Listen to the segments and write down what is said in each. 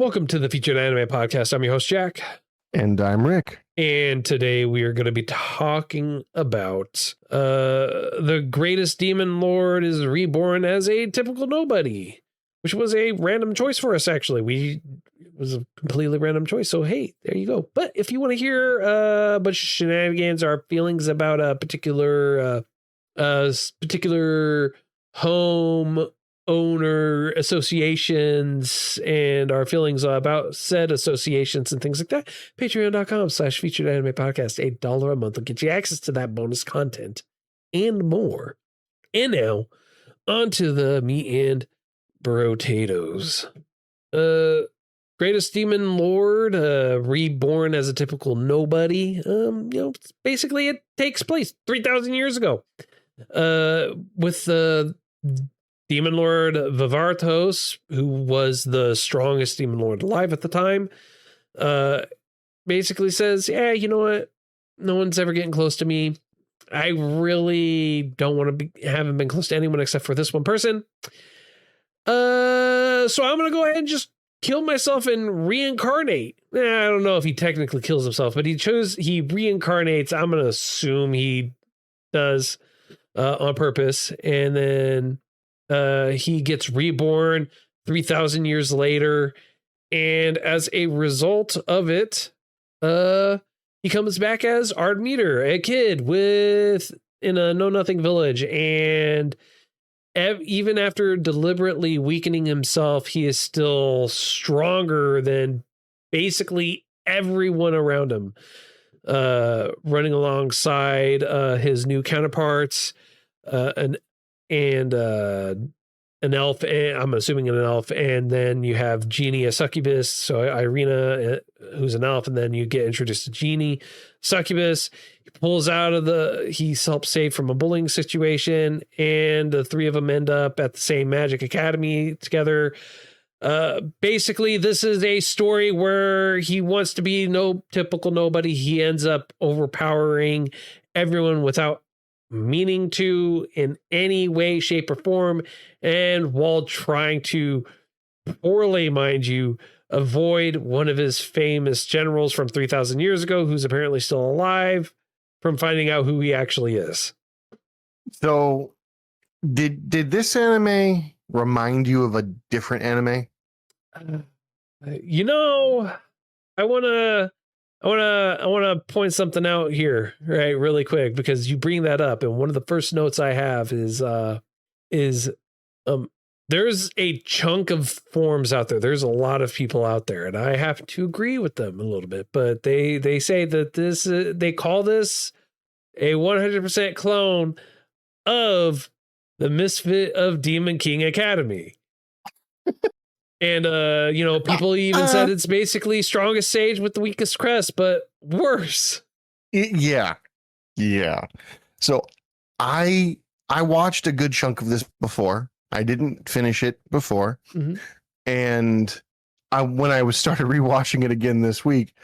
Welcome to the Featured Anime Podcast. I'm your host, Jack. And I'm Rick. And today we are going to be talking about the greatest demon lord is reborn as a typical nobody, which was a random choice for us, actually. It was a completely random choice. So, hey, there you go. But if you want to hear a bunch of shenanigans, our feelings about a particular home owner associations and our feelings about said associations and things like that, patreon.com/featured anime podcast. $8 a month will get you access to that bonus content and more. And now on to the meat and potatoes. Greatest demon lord, reborn as a typical nobody. Basically it takes place 3,000 years ago. With the Demon Lord Vivartos, who was the strongest demon lord alive at the time, basically says, yeah, you know what? No one's ever getting close to me. I really don't want to haven't been close to anyone except for this one person. So I'm going to go ahead and just kill myself and reincarnate. I don't know if he technically kills himself, but he reincarnates. I'm going to assume he does on purpose. And then he gets reborn 3,000 years later, and as a result of it, he comes back as Ardmeter, a kid in a know-nothing village, and even after deliberately weakening himself, he is still stronger than basically everyone around him, running alongside his new counterparts, an elf, I'm assuming an elf, and then you have Genie, a succubus, so Irina, who's an elf, and then you get introduced to Genie, succubus. He helps save from a bullying situation, and the three of them end up at the same magic academy together. Basically, this is a story where he wants to be no typical nobody. He ends up overpowering everyone without meaning to in any way, shape, or form, and while trying to poorly, mind you, avoid one of his famous generals from 3,000 years ago, who's apparently still alive, from finding out who he actually is. So did this anime remind you of a different anime? I want to point something out here, right, really quick, because you bring that up, and one of the first notes I have is there's a chunk of forums out there. There's a lot of people out there, and I have to agree with them a little bit, but they say that they call this a 100% clone of the Misfit of Demon King Academy. And, people even said it's basically strongest sage with the weakest crest, but worse. Yeah. So I watched a good chunk of this before. I didn't finish it before. Mm-hmm. And when I started rewatching it again this week,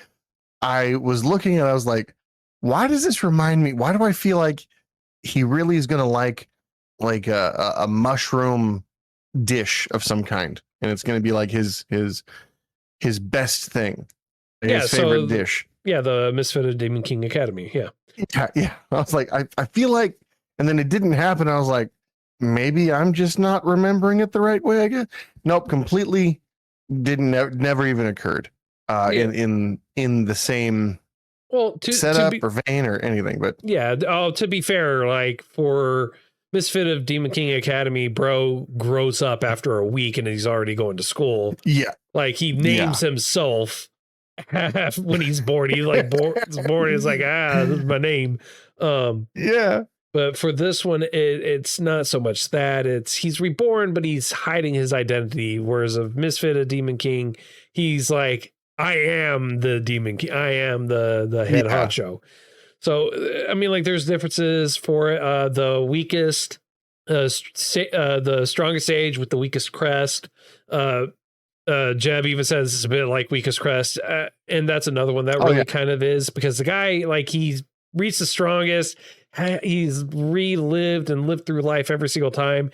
I was looking and I was like, why does this remind me? Why do I feel like he really is going to like a mushroom dish of some kind? And it's going to be like his best thing, his favorite dish. Yeah, the Misfit of Demon King Academy. Yeah. I was like, I feel like, and then it didn't happen. I was like, maybe I'm just not remembering it the right way, I guess. Nope, completely never even occurred in the same setup or vein or anything. But yeah, to be fair, like for Misfit of Demon King Academy, bro grows up after a week and he's already going to school. Yeah. Like he names himself when he's born. He's like born. He's like, this is my name. Yeah. But for this one, it's not so much that he's reborn, but he's hiding his identity. Whereas of Misfit of Demon King, he's like, I am the Demon King. I am the head honcho. So, I mean, like, there's differences for the weakest, the strongest sage with the weakest crest. Jeb even says it's a bit like weakest crest. And that's another one that really kind of is, because the guy, like, he's reached the strongest. He's relived and lived through life every single time.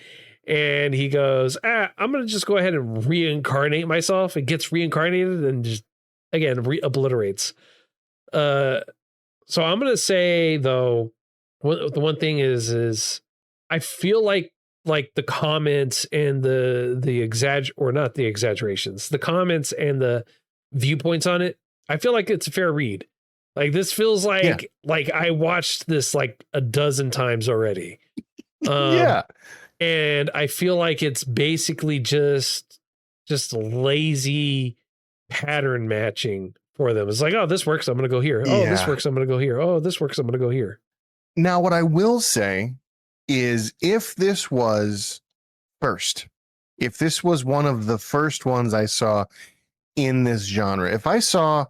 and he goes, I'm going to just go ahead and reincarnate myself. It gets reincarnated and just, again, obliterates. So I'm going to say, though, the one thing is I feel like the comments and not the exaggerations, the comments and the viewpoints on it, I feel like it's a fair read. Like, this feels like I watched this like a dozen times already. And I feel like it's basically just lazy pattern matching for them. It's like, oh, this works, I'm going to go here. Oh, this works, I'm going to go here. Oh, this works, I'm going to go here. Now, what I will say is, if this was one of the first ones I saw in this genre, if I saw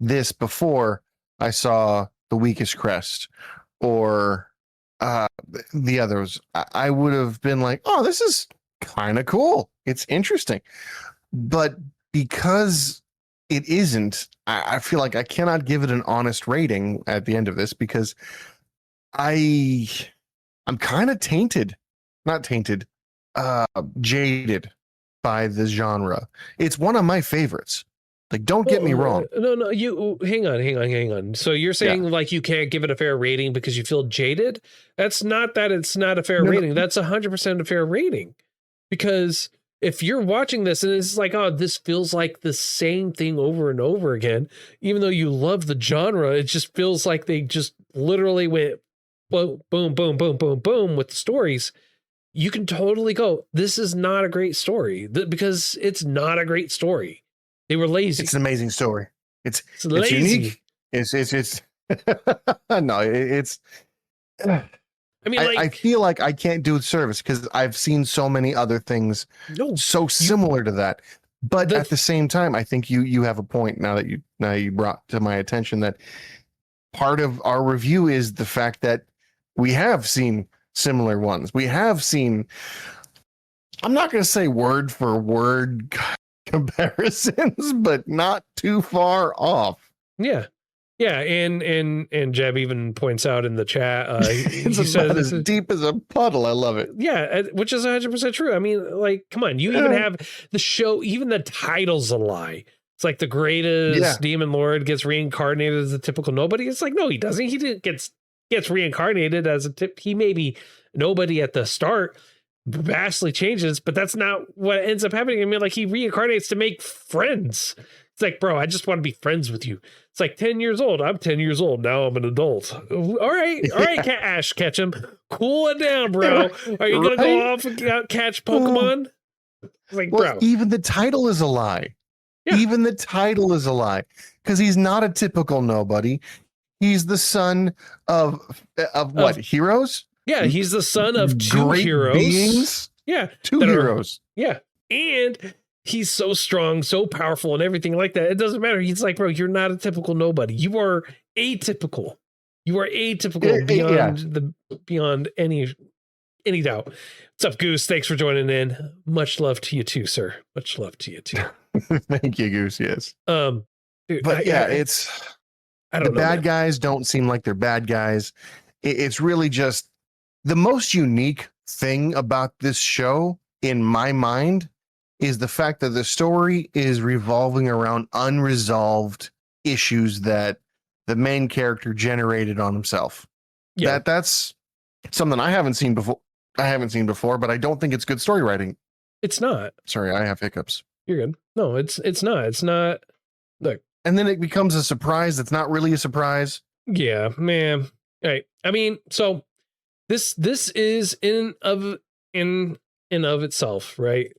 this before I saw The Weakest Crest or the others, I would have been like, oh, this is kind of cool. It's interesting. But because it isn't, I feel like I cannot give it an honest rating at the end of this, because I'm kind of jaded by the genre. It's one of my favorites. Like, don't get me wrong. No, you hang on. So you're saying like you can't give it a fair rating because you feel jaded? That's not that it's not a fair rating. That's 100% a fair rating. Because if you're watching this and it's like, oh, this feels like the same thing over and over again, even though you love the genre, it just feels like they just literally went boom, boom, boom, boom, boom, boom with the stories. You can totally go, this is not a great story, because it's not a great story. They were lazy. It's an amazing story. It's lazy. It's unique. No, it's. I mean, I feel like I can't do it service because I've seen so many other things so similar to that. But at the same time, I think you have a point now that you brought to my attention that part of our review is the fact that we have seen similar ones. We have seen. I'm not going to say word for word comparisons, but not too far off. Yeah, and Jeb even points out in the chat, it's he says as deep as a puddle. I love it. Yeah, which is 100% true. I mean, like, come on, you even have the show, even the title's a lie. It's like the greatest demon lord gets reincarnated as a typical nobody. It's like, no, he doesn't. He gets reincarnated as he may be nobody at the start, vastly changes, but that's not what ends up happening. I mean, like, he reincarnates to make friends. It's like, bro, I just want to be friends with you. It's like 10 years old. I'm 10 years old. Now I'm an adult. All right, Ash Ketchum. Cool it down, bro. Are you going to go off and catch Pokemon? Like, bro. Even the title is a lie. Yeah. Even the title is a lie. Because he's not a typical nobody. He's the son of heroes? Yeah, he's the son of two heroes. Beings? Yeah. Two heroes. And he's so strong, so powerful, and everything like that. It doesn't matter. He's like, bro, you're not a typical nobody. You are atypical. You are atypical beyond any doubt. What's up, Goose? Thanks for joining in. Much love to you too, sir. Much love to you too. Thank you, Goose. Yes. Dude, but it's I don't know. The bad guys don't seem like they're bad guys. It's really just the most unique thing about this show, in my mind, is the fact that the story is revolving around unresolved issues that the main character generated on himself. Yeah. That's something I haven't seen before. But I don't think it's good story writing. It's not. Sorry, I have hiccups. You're good. No, it's not. It's not. Look. And then it becomes a surprise that's not really a surprise. Yeah, man. Right. I mean, so this is in of itself, right?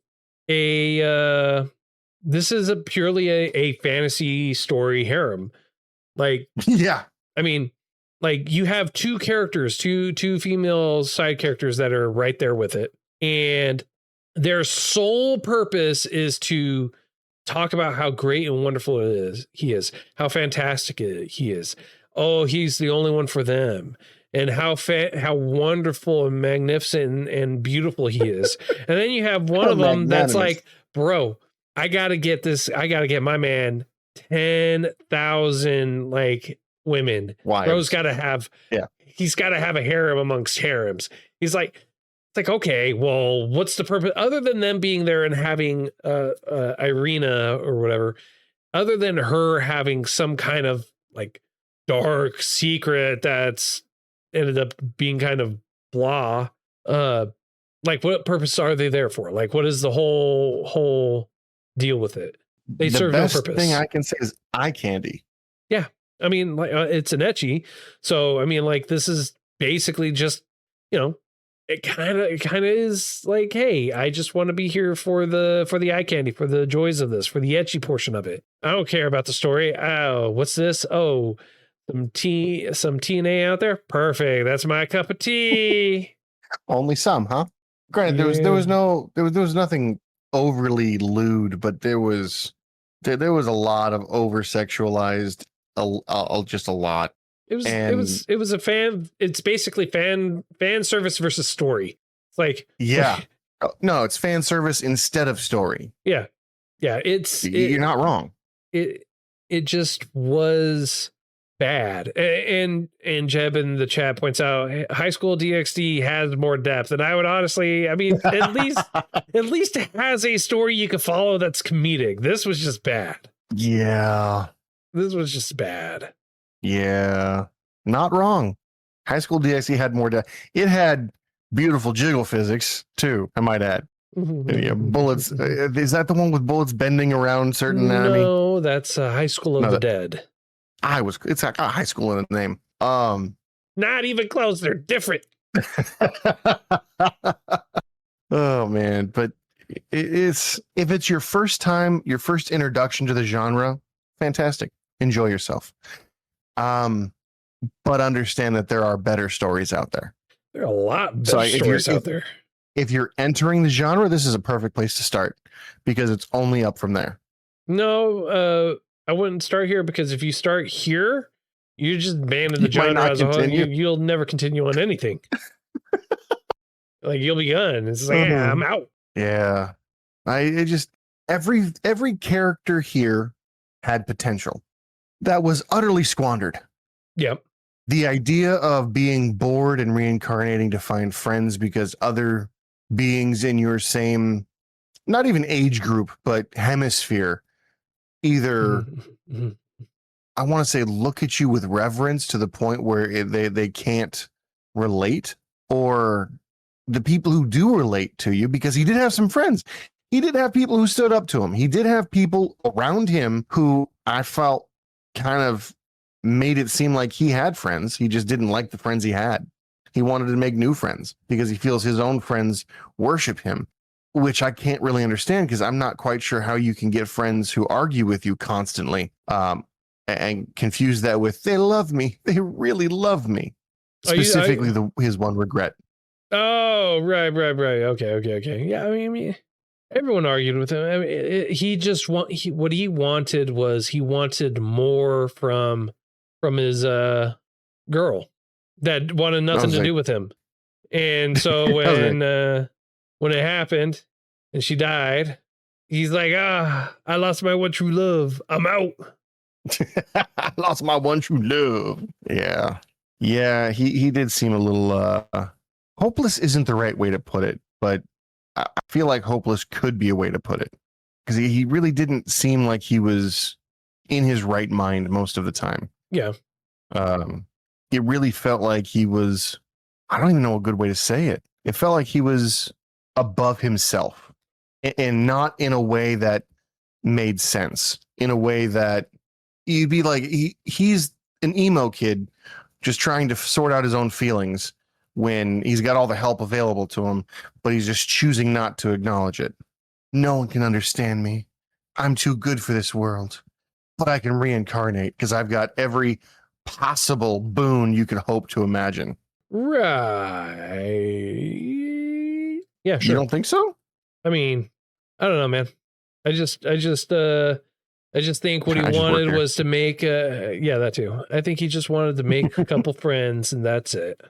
This is purely a fantasy story harem. Like, yeah. I mean, like, you have two characters, two female side characters that are right there with it. And their sole purpose is to talk about how great and wonderful he is, how fantastic he is. Oh, he's the only one for them. And how wonderful and magnificent and beautiful he is. And then you have one of them that's like, bro, I got to get my man 10,000 like women. Wives. Bro's got to have, he's got to have a harem amongst harems. He's like, like, okay, well, what's the purpose other than them being there and having Irina or whatever, other than her having some kind of like dark secret that's ended up being kind of blah. Like what purpose are they there for? Like, what is the whole deal with it? They serve no purpose. The best thing I can say is eye candy. Yeah. I mean, like it's an ecchi. So, I mean, like this is basically just, you know, it kind of is like, hey, I just want to be here for the eye candy, for the joys of this, for the ecchi portion of it. I don't care about the story. Oh, what's this? Oh, some TNA out there. Perfect. That's my cup of tea. Only some, huh? Granted, there was nothing overly lewd, but there was a lot of over sexualized, just a lot. It was a fan. It's basically fan service versus story. Like, yeah, no, it's fan service instead of story. Yeah. You're not wrong. It just was bad. And Jeb in the chat points out High School DxD has more depth. And I would honestly, I mean, at least it has a story you can follow that's comedic. This was just bad. Yeah. This was just bad. Yeah. Not wrong. High School DxD had more depth. It had beautiful jiggle physics too, I might add. Yeah, bullets. Is that the one with bullets bending around certain enemy? No, that's High School of the Dead. It's got High School in the name. Not even close. They're different. Oh man, but if it's your first introduction to the genre, fantastic. Enjoy yourself. But understand that there are better stories out there. There are a lot better stories out there. If you're entering the genre, this is a perfect place to start because it's only up from there. No, I wouldn't start here because if you start here, you just abandon the genre as a whole. You'll never continue on anything. Like you'll be done. It's like, yeah, I'm out. Yeah. Every character here had potential that was utterly squandered. Yep. The idea of being bored and reincarnating to find friends because other beings in your same, not even age group, but hemisphere, either I want to say look at you with reverence to the point where they can't relate, or the people who do relate to you, because he did have some friends. He did have people who stood up to him. He did have people around him who I felt kind of made it seem like he had friends. He just didn't like the friends he had. He wanted to make new friends because he feels his own friends worship him, which I can't really understand because I'm not quite sure how you can get friends who argue with you constantly and confuse that with, they love me. They really love me. Specifically, his one regret. Oh, right. Okay. Yeah, I mean, everyone argued with him. I mean, what he wanted was he wanted more from his girl that wanted nothing to do with him. And so when it happened and she died, he's like, I lost my one true love. I'm out. I lost my one true love. Yeah. Yeah, he did seem a little hopeless isn't the right way to put it, but I feel like hopeless could be a way to put it. Because he really didn't seem like he was in his right mind most of the time. Yeah. It really felt like he was, I don't even know a good way to say it. It felt like he was above himself and not in a way that made sense, in a way that you'd be like, he's an emo kid just trying to sort out his own feelings when he's got all the help available to him, but he's just choosing not to acknowledge it. No one can understand me. I'm too good for this world, but I can reincarnate because I've got every possible boon you could hope to imagine. Right. Yeah, sure. You don't think so? I mean, I don't know, man. I just think what he wanted was to make that too. I think he just wanted to make a couple friends and that's it.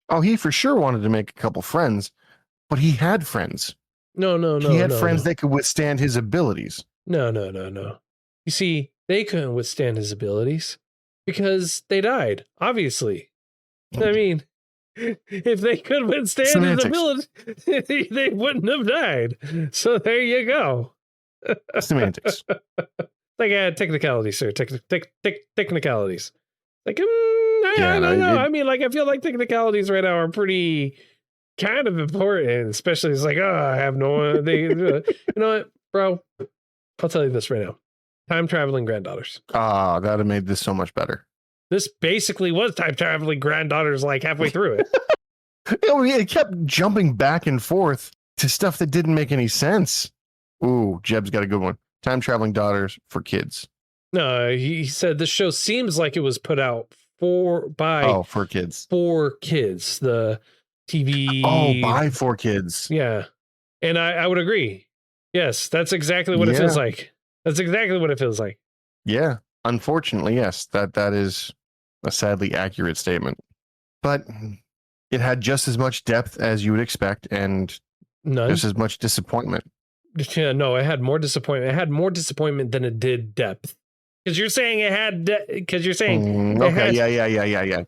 Oh, he for sure wanted to make a couple friends, but he had friends. No. He had friends that could withstand his abilities. No. You see, they couldn't withstand his abilities because they died, obviously. I mean, If they could withstand his ability, they wouldn't have died. So there you go. Semantics. Like technicalities, sir. Technicalities. Like, I don't know. I mean, like, I feel like technicalities right now are pretty kind of important, especially it's like, I have no. You know what, bro? I'll tell you this right now. Time traveling granddaughters. That would have made this so much better. This basically was time traveling granddaughters, like halfway through it. It kept jumping back and forth to stuff that didn't make any sense. Ooh, Jeb's got a good one. Time traveling daughters for kids. No, he said this show seems like it was put out for kids. For kids. The TV. By 4 kids. Yeah. And I would agree. Yes, that's exactly what it feels like. That's exactly what it feels like. Yeah. Unfortunately, yes. That is a sadly accurate statement. But it had just as much depth as you would expect and just as much disappointment. Yeah, no, it had more disappointment. It had more disappointment than it did depth. Because you're saying it had because you're saying okay, yeah.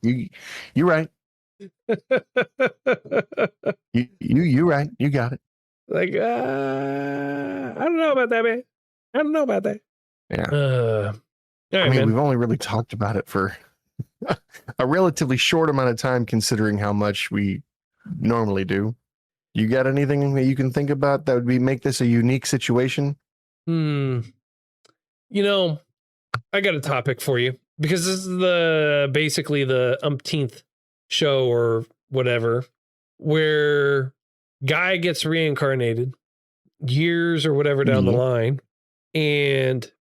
You're right. You're right. You got it. Like I don't know about that, man. I don't know about that. Yeah. Right, I mean, man. we've only really talked about it for a relatively short amount of time, considering how much we normally do. You got anything that you can think about that would make this a unique situation? You know, I got a topic for you because this is basically the umpteenth show or whatever where guy gets reincarnated years or whatever down the line, and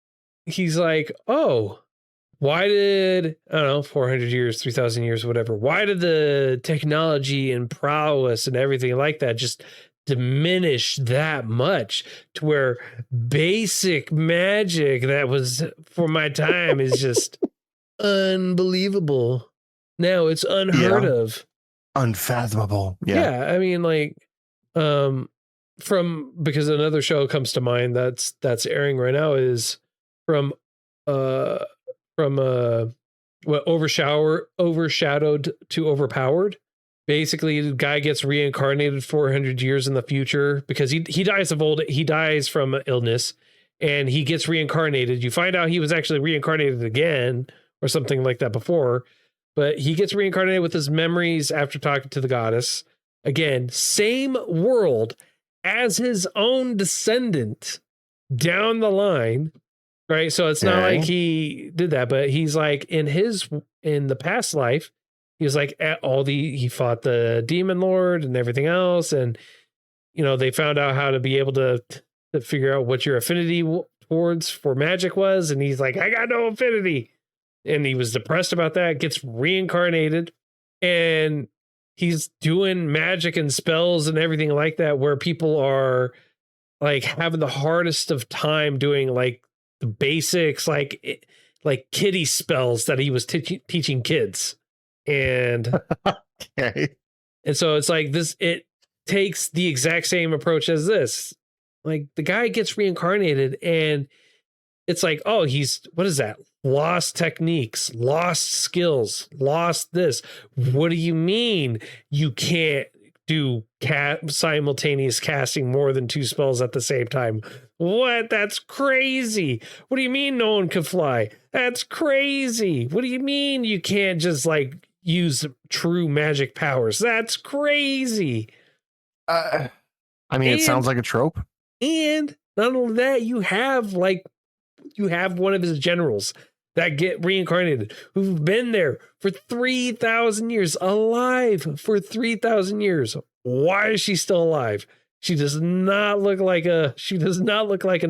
he's like, why did, I don't know, 400 years, 3,000 years, whatever, why did the technology and prowess and everything like that just diminish that much to where basic magic that was for my time is just unbelievable. Now it's unheard of. Unfathomable. Yeah. I mean, like, because another show comes to mind that's airing right now is from overshadowed to overpowered. Basically, the guy gets reincarnated 400 years in the future because he dies from illness, and he gets reincarnated. You find out he was actually reincarnated again or something like that before, but he gets reincarnated with his memories after talking to the goddess. Again, same world as his own descendant down the line. Right. So it's not like he did that, but he's like in the past life, he was like he fought the demon lord and everything else. And, they found out how to be able to figure out what your affinity towards for magic was. And he's like, I got no affinity. And he was depressed about that, gets reincarnated, and he's doing magic and spells and everything like that, where people are like having the hardest of time doing like the basics, like kiddie spells that he was teaching kids. And okay. And so it's like this, it takes the exact same approach as this. Like the guy gets reincarnated and it's like, what is that? Lost techniques, lost skills, lost this. What do you mean you can't do simultaneous casting more than 2 spells at the same time? What? That's crazy. What do you mean no one can fly? That's crazy. What do you mean you can't just like use true magic powers? That's crazy. It sounds like a trope. And not only that, you have one of his generals that get reincarnated who've been there for 3,000 years, alive for 3,000 years. Why is she still alive? She does not look like an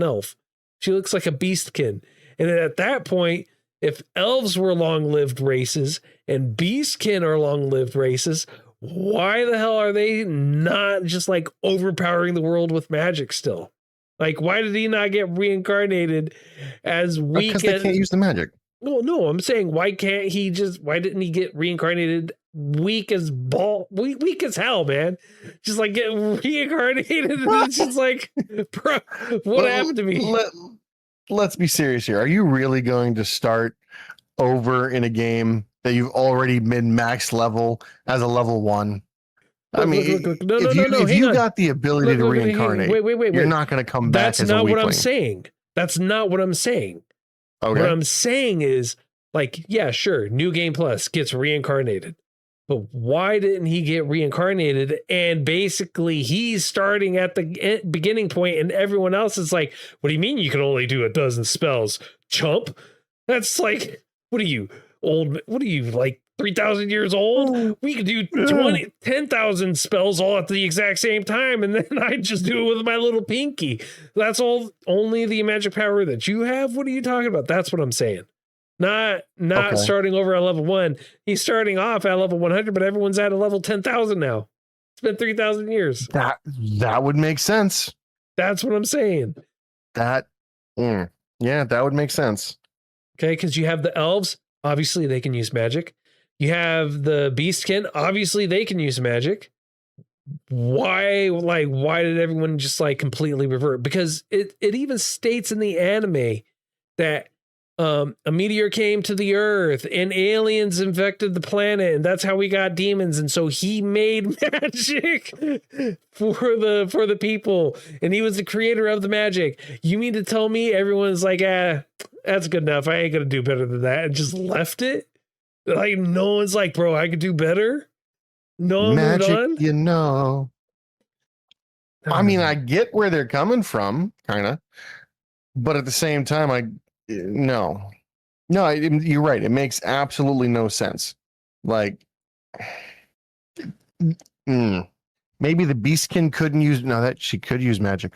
elf. She looks like a beastkin. And at that point, if elves were long-lived races and beastkin are long-lived races, why the hell are they not just like overpowering the world with magic still? Like, why did he not get reincarnated as weak? Because they can't use the magic. Well, no, I'm saying why didn't he get reincarnated weak as hell, man? Just like get reincarnated and it's just like, bro, what happened to me? Let's be serious here. Are you really going to start over in a game that you've already been max level as a level 1. I mean, look. No, if hang you on. got the ability to reincarnate, wait. you're not going to come back That's as a not what weakling. I'm saying. That's not what I'm saying. Okay. What I'm saying is, like, yeah, sure, New Game Plus gets reincarnated. But why didn't he get reincarnated? And basically, he's starting at the beginning point, and everyone else is like, what do you mean you can only do a dozen spells? Chump? That's like, what are you, old? What are you, like 3,000 years old? We could do 10,000 spells all at the exact same time, and then I just do it with my little pinky. That's all, only the magic power that you have? What are you talking about? That's what I'm saying. Not okay. Starting over at level 1. He's starting off at level 100, but everyone's at a level 10,000 now. It's been 3,000 years. That would make sense. That's what I'm saying. Yeah, that would make sense. Okay, because you have the elves. Obviously, they can use magic. You have the beastkin. Obviously, they can use magic. Why did everyone just like completely revert? Because it even states in the anime that a meteor came to the earth and aliens infected the planet, and that's how we got demons. And so he made magic for the people, and he was the creator of the magic. You mean to tell me everyone's like, that's good enough, I ain't gonna do better than that, and just left it? Like, no one's like, bro, I could do better. No one magic, moved on? I mean, I get where they're coming from, kind of, but at the same time, no, you're right. It makes absolutely no sense. Like, maybe the beastkin couldn't use. No, that she could use magic.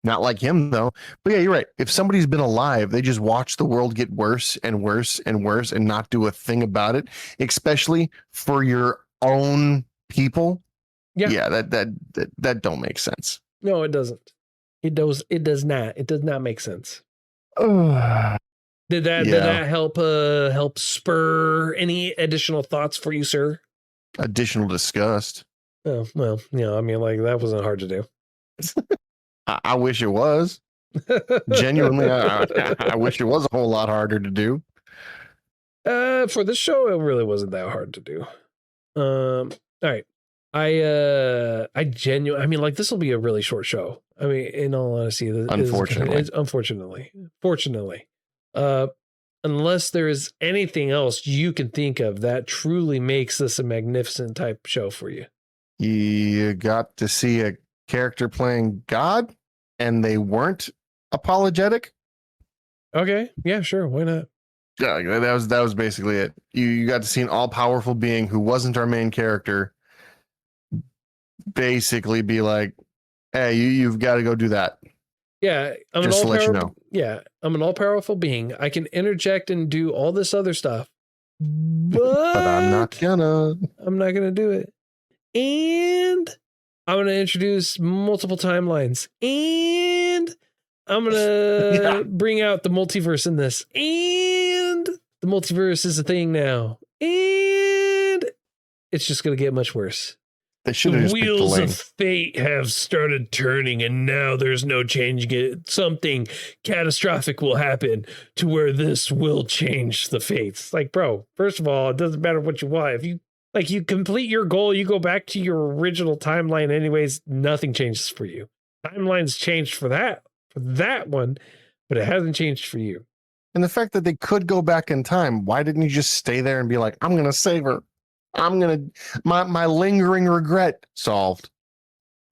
Not like him though. But yeah, you're right. If somebody's been alive, they just watch the world get worse and worse and worse and not do a thing about it, especially for your own people. Yeah, that don't make sense. No, it doesn't. It does not. It does not make sense. Did that help spur any additional thoughts for you, sir? Additional disgust. Oh, well, I mean, like, that wasn't hard to do. I wish it was. Genuinely, I wish it was a whole lot harder to do. For this show, it really wasn't that hard to do. All right. I genuinely, I mean, like, this will be a really short show. I mean, in all honesty, fortunately, unless there is anything else you can think of that truly makes this a magnificent type show for you. You got to see a character playing God, and they weren't apologetic. Okay, yeah, sure, why not? Yeah, that was basically it. You got to see an all-powerful being who wasn't our main character basically be like, hey, you've got to go do that. Yeah, I'm just to let you know. Yeah, I'm an all-powerful being. I can interject and do all this other stuff, but I'm not gonna do it. And I'm gonna introduce multiple timelines, and I'm gonna bring out the multiverse in this, and the multiverse is a thing now, and it's just gonna get much worse. The wheels of fate have started turning, and now there's no changing it. Something catastrophic will happen to where this will change the fates. Like, bro, first of all, it doesn't matter what you want. If you complete your goal, you go back to your original timeline anyways, nothing changes for you. Timeline's changed for that one, but it hasn't changed for you. And the fact that they could go back in time, why didn't you just stay there and be like, I'm going to save her? My lingering regret solved.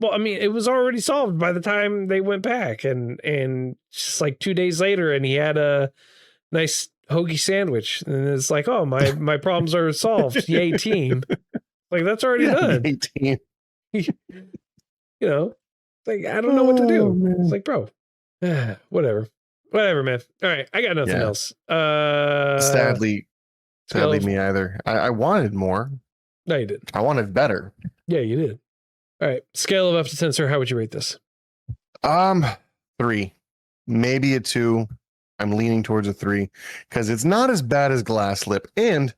Well, I mean, it was already solved by the time they went back, and just like 2 days later, and he had a nice hoagie sandwich, and it's like, oh, my problems are solved. Yay, team! Like, that's already done. Yay, team. Like, I don't know what to do. Man. It's like, bro, whatever, man. All right, I got nothing else. Sadly, me either. I wanted more. No, you didn't. I wanted better. Yeah, you did. All right. Scale of up to 10, sir. How would you rate this? 3, maybe a 2. I'm leaning towards a 3 because it's not as bad as Glass Lip. And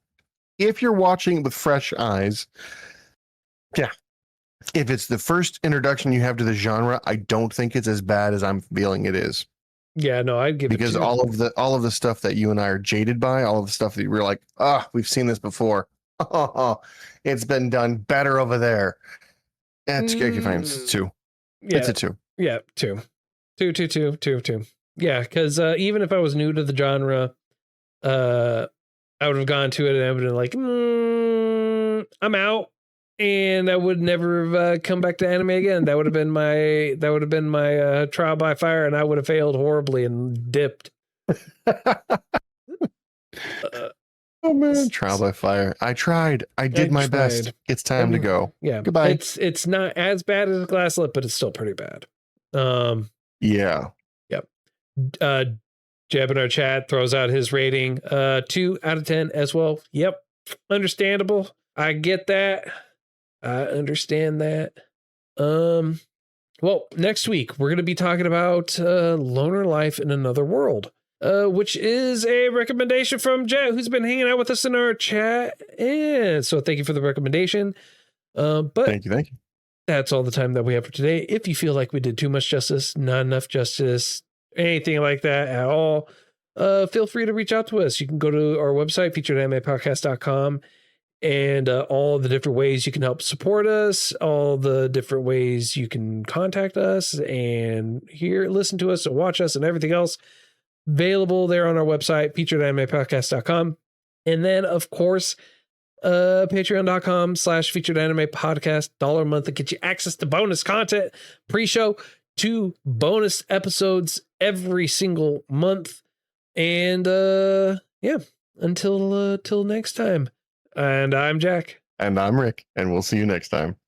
if you're watching with fresh eyes, if it's the first introduction you have to the genre, I don't think it's as bad as I'm feeling it is. Yeah, no, I'd give because it two. all of the stuff that you and I are jaded by, all of the stuff that we're like, we've seen this before. Oh, it's been done better over there. It's fine. It's two. Yeah, it's a two. Yeah, two. Yeah, because even if I was new to the genre, I would have gone to it and I would have been like, I'm out, and I would never have come back to anime again. That would have been my trial by fire, and I would have failed horribly and dipped. Oh man, trial by fire. I tried. I did my best. It's time to go. Yeah. Goodbye. It's not as bad as Glass Lip, but it's still pretty bad. Yeah. Yep. Jeb in our chat throws out his rating. 2 out of 10 as well. Yep. Understandable. I get that. I understand that. Well, next week we're going to be talking about Loner Life in Another World. Which is a recommendation from Jet, who's been hanging out with us in our chat. And so thank you for the recommendation. But thank you. That's all the time that we have for today. If you feel like we did too much justice, not enough justice, anything like that at all, feel free to reach out to us. You can go to our website, featuredanimepodcast.com, and all the different ways you can help support us, all the different ways you can contact us and listen to us and watch us and everything else. Available there on our website, featuredanimepodcast.com. And then, of course, patreon.com/featuredanimepodcast, $1 a month to get you access to bonus content, pre-show, 2 bonus episodes every single month. And until next time. And I'm Jack. And I'm Rick. And we'll see you next time.